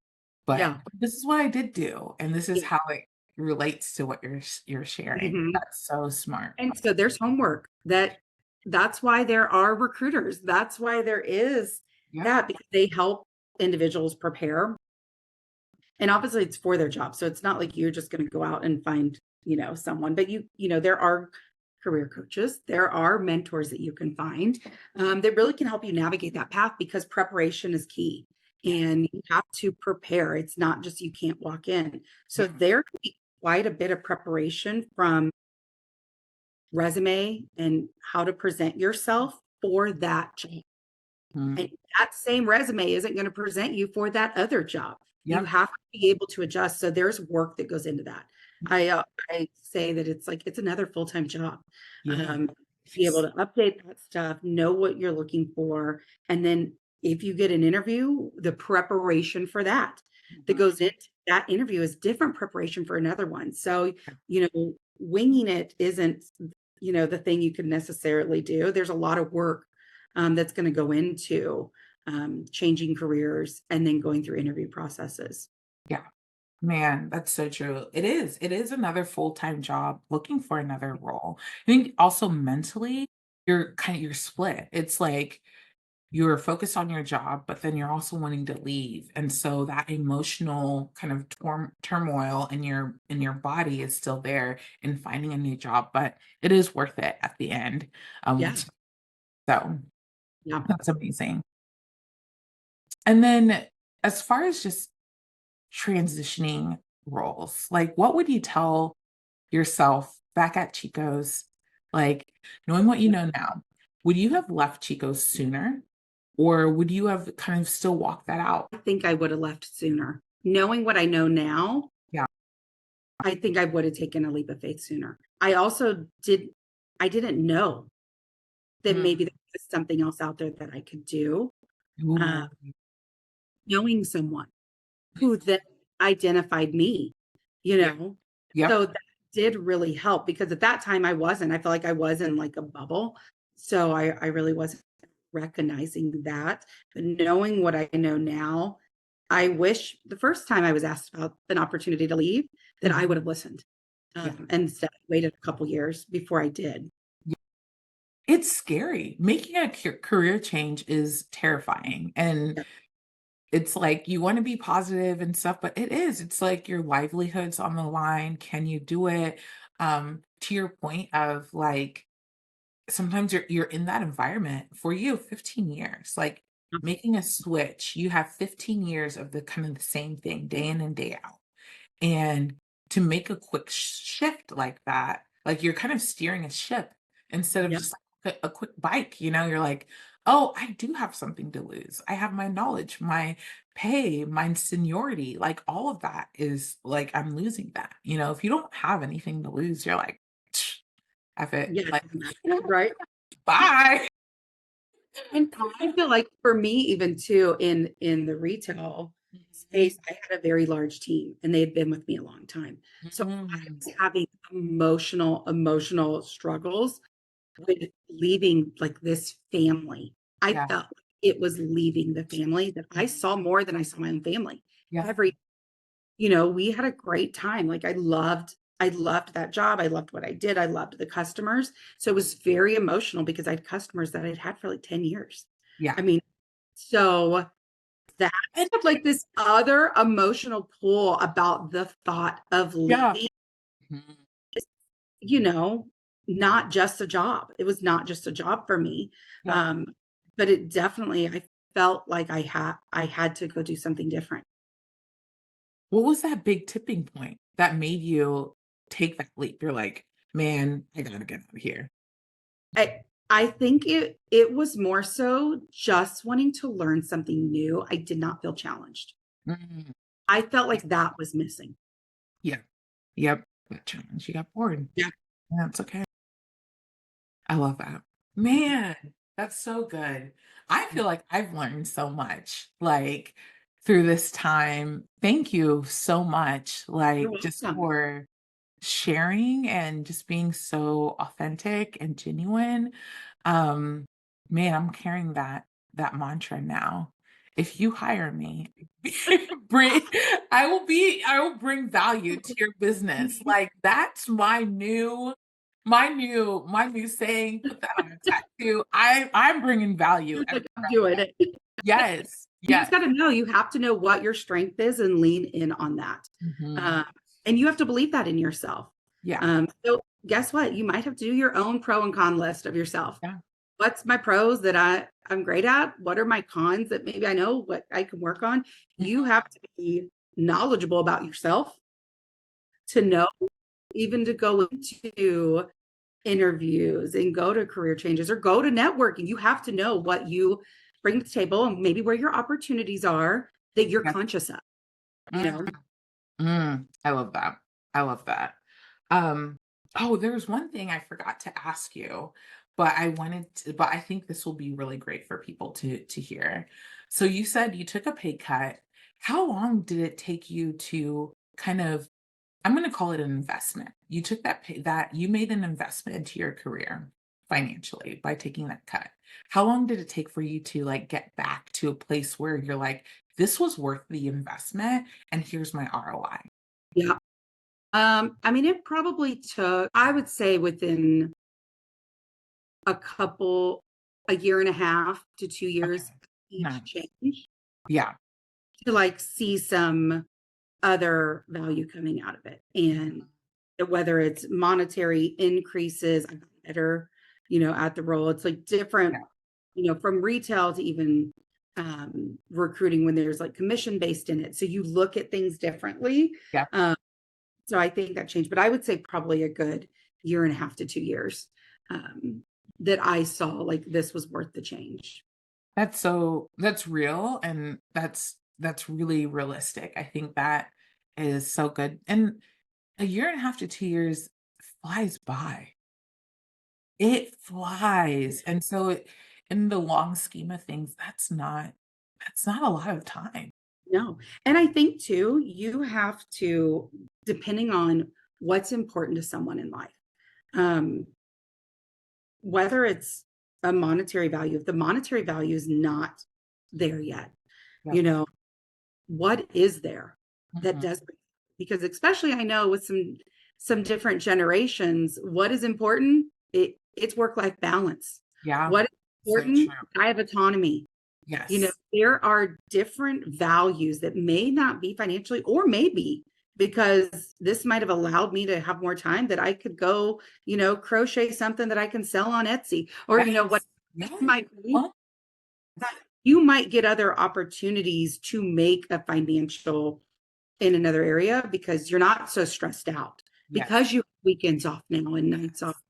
but Yeah. this is what I did do. And this is Yeah. how it relates to what you're sharing. Mhm. That's so smart. And so there's homework that's why there are recruiters. That's why there is Yep. that, because they help individuals prepare. And obviously it's for their job. So it's not like you're just going to go out and find, someone, but there are career coaches, there are mentors that you can find that really can help you navigate that path, because preparation is key and you have to prepare. It's not just you can't walk in. So Yeah. there can be quite a bit of preparation from resume and how to present yourself for that job. Mhm. And that same resume isn't going to present you for that other job. You Yep. have to be able to adjust. So there's work that goes into that. I say that it's another full-time job. Yeah. Be able to update that stuff, know what you're looking for, and then if you get an interview, the preparation for that Mhm. goes into that interview is different preparation for another one. So, winging it isn't, the thing you could necessarily do. There's a lot of work that's going to go into changing careers and then going through interview processes. Yeah. Man, that's so true. It is. It is another full-time job looking for another role. I think also mentally, you're split. It's like you're focused on your job, but then you're also wanting to leave. And so that emotional kind of turmoil in your body is still there in finding a new job, but it is worth it at the end. Yeah. So Yeah. that's amazing. And then as far as just transitioning roles, like what would you tell yourself back at Chico's, like knowing what you know now, would you have left Chico's sooner or would you have kind of still walked that out? I think I would have left sooner. Knowing what I know now, Yeah. I think I would have taken a leap of faith sooner. I didn't know that Mm. maybe there was something else out there that I could do. Uh, Ooh, knowing someone who then identified me, you yeah. know? Yep. So that did really help, because at that time I felt like I was in like a bubble. So I really wasn't recognizing that. But knowing what I know now, I wish the first time I was asked about an opportunity to leave that I would Mhm. have listened, Yeah. and instead waited a couple years before I did. Yeah. It's scary. Making a career change is terrifying. And Yeah. it's like you want to be positive and stuff, but it is. It's like your livelihood's on the line. Can you do it? To your point of like sometimes you're in that environment for you 15 years. Like making a switch, you have 15 years of the kind of the same thing day in and day out. And to make a quick shift like that, like you're kind of steering a ship instead of Yeah. just like a quick bike, you're like, oh, I do have something to lose. I have my knowledge, my pay, my seniority, like all of that is like, I'm losing that. If you don't have anything to lose, you're like, F it, Yeah. like, Right. bye. And I feel like for me, even too, in the retail space, I had a very large team and they had been with me a long time. So I Mhm. was having emotional struggles with leaving like this family. I Yeah, felt like it was leaving the family that I saw more than I saw my own family. yeah, Every, we had a great time. Like I loved that job. I loved what I did. I loved the customers. So it was very emotional because I had customers that I'd had for like 10 years. yeah, I mean, so that and like this other emotional pull about the thought of yeah. leaving, Mhm. you know, not just a job. It was not just a job for me. Yep. Um, but it, definitely, I felt like I had to go do something different. What was that big tipping point that made you take that leap? You're like, "Man, I gotta get out of here." I think it was more so just wanting to learn something new. I did not feel challenged. Mm, I felt like that was missing. yeah. Yep. That challenge. You got bored. Yeah. That's okay. I love that. Man, that's so good. I feel like I've learned so much, like, through this time. Thank you so much, You're like, just welcome. for sharing and just being so authentic and genuine. Um, Man, I'm carrying that mantra now. If you hire me, bring I will bring value to your business. Like, that's my new saying. Put that on a tattoo. I'm bringing value everywhere Like, I'm I doing go. it. Yes, You just yes. gotta know, you have to know what your strength is and lean in on that. Mhm. Uh, and you have to believe that in yourself. Yeah, So guess what? You might have to do your own pro and con list of yourself. yeah. What's my pros that I'm great at? What are my cons that maybe I know what I can work on? You Mhm. have to be knowledgeable about yourself to know, even to go into interviews and go to career changes or go to networking. You have to know what you bring to the table and maybe where your opportunities are that you're Yeah. conscious of, you know? Mm. I love that. I love that. Um, oh, there's one thing I forgot to ask you, but I think this will be really great for people to hear. So you said you took a pay cut. How long did it take you to kind of, I'm going to call it an investment. You took that you made an investment into your career financially by taking that cut. How long did it take for you to like get back to a place where you're like, this was worth the investment and here's my ROI? Yeah. I mean, it probably took, I would say within a year and a half to 2 years Okay. each Nice. change Yeah. to like see some other value coming out of it. And whether it's monetary increases, I'm better, at the role. It's like Yeah. different, from retail to even recruiting when there's like commission based in it. So you look at things differently. Yeah. Um, so I think that changed, but I would say probably a good year and a half to 2 years um, that I saw like this was worth the change. That's real and that's really realistic. I think that is so good. And a year and a half to 2 years flies by. It flies. And so in the long scheme of things, that's not a lot of time. No. And I think too, you have to, depending on what's important to someone in life, um, whether it's a monetary value, if the monetary value is not there yet, Yep. you know, what is there that Mhm. does, because especially I know with some different generations, what is important? It's work-life balance. Yeah. What is So important? true. I have autonomy. Yes. There are different values that may not be financially, or maybe because this might have allowed me to have more time that I could go, crochet something that I can sell on Etsy, or, what Yes. it Yes. might be. Oh, You might get other opportunities to make a financial in another area because you're not so stressed out yes. because you have weekends off now and nights off.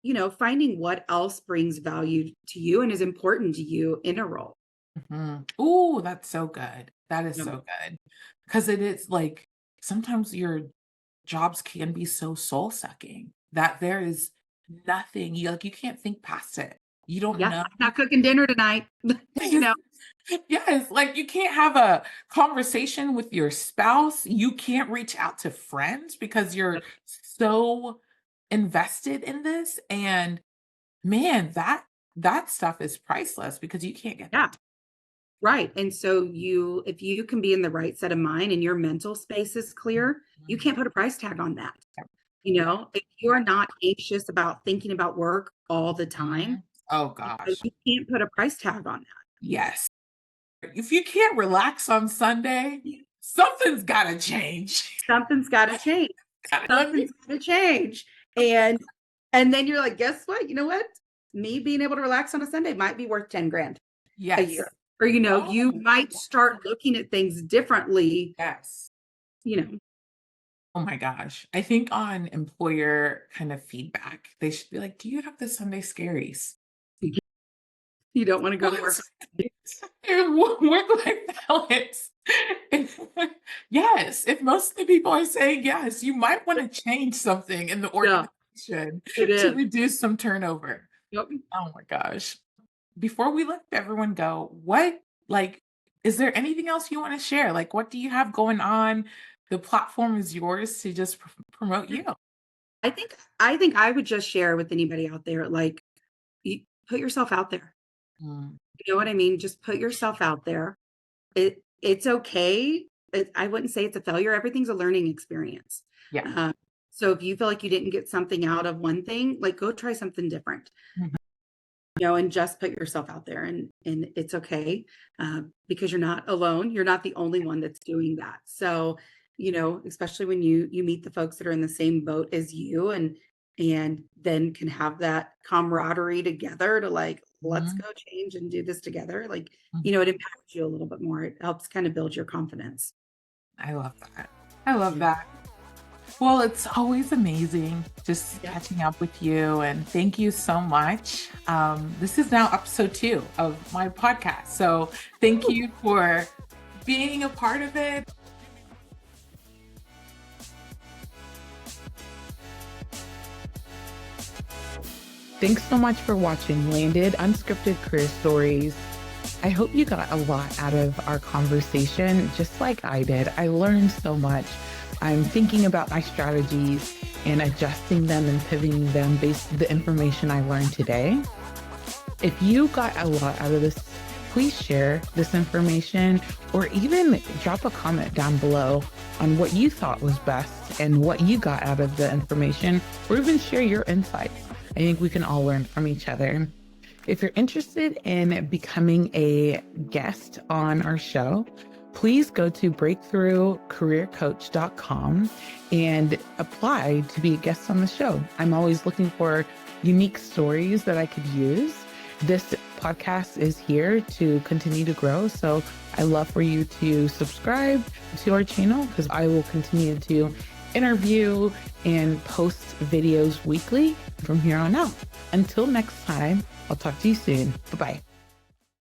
Yes. Finding what else brings value to you and is important to you in a role. Mhm. Ooh, that's so good. That is Yeah. so good. Because it is like sometimes your jobs can be so soul sucking that there is nothing you can't think past it. You don't Yeah, know. I'm not cooking dinner tonight. you know, Yes, like you can't have a conversation with your spouse. You can't reach out to friends because you're so invested in this. And man, that stuff is priceless because you can't get yeah, that. right. And so if you can be in the right set of mind and your mental space is clear, you Mhm. can't put a price tag on that. Yep. If Yeah. you're not anxious about thinking about work all the time, Mhm. Oh gosh. you can't put a price tag on Yes. If you can't relax on Sunday, that. something's gotta change. Something's got to change. Gotta be Something's got to change. And then you're like, guess what? You know what? Me being able to relax on a Sunday might be worth 10 grand a yes. year. Or, you Oh, might start looking at things differently yes. you know, Oh my gosh. I think on employer kind of feedback, they should be like, do you have the Sunday scaries? you don't want to go to work. What? Work-life balance. Yes, if most of the people are saying yes, you might want to change something in the Yeah, organization it to is. reduce some turnover. Yep. Oh my gosh. Before we let everyone go, like, is there anything else you want to share? Like, what do you have going on? The platform is yours to just promote you. I think I would just share with anybody out there, like, you put yourself out there. Mm, You know what I mean? Just put yourself out there. It's okay. I wouldn't say it's a failure. Everything's a learning experience. yeah. Uh, so if you feel like you didn't get something out of one thing, like go try something different. Mhm. And just put yourself out there, and it's okay, because you're not alone. You're not the only one that's doing that. So, especially when you meet the folks that are in the same boat as you, and then can have that camaraderie together to, like, let's Mhm. go change and do this together. Like, Mhm. it empowers you a little bit more. It helps kind of build your confidence. I love that. I love Yeah. that. Well, it's always amazing just Yeah. catching up with you, and thank you so much. This is now episode 2 of my podcast. So thank you for being a part of it. Thanks so much for watching Landed Unscripted Career Stories. I hope you got a lot out of our conversation, just like I did. I learned so much. I'm thinking about my strategies and adjusting them and pivoting them based on the information I learned today. If you got a lot out of this, please share this information or even drop a comment down below on what you thought was best and what you got out of the information, or even share your insights. I think we can all learn from each other. If you're interested in becoming a guest on our show, please go to breakthroughcareercoach.com and apply to be a guest on the show. I'm always looking for unique stories that I could use. This podcast is here to continue to grow. So I love for you to subscribe to our channel, because I will continue to interview and post videos weekly from here on out. Until next time, I'll talk to you soon. Bye-bye.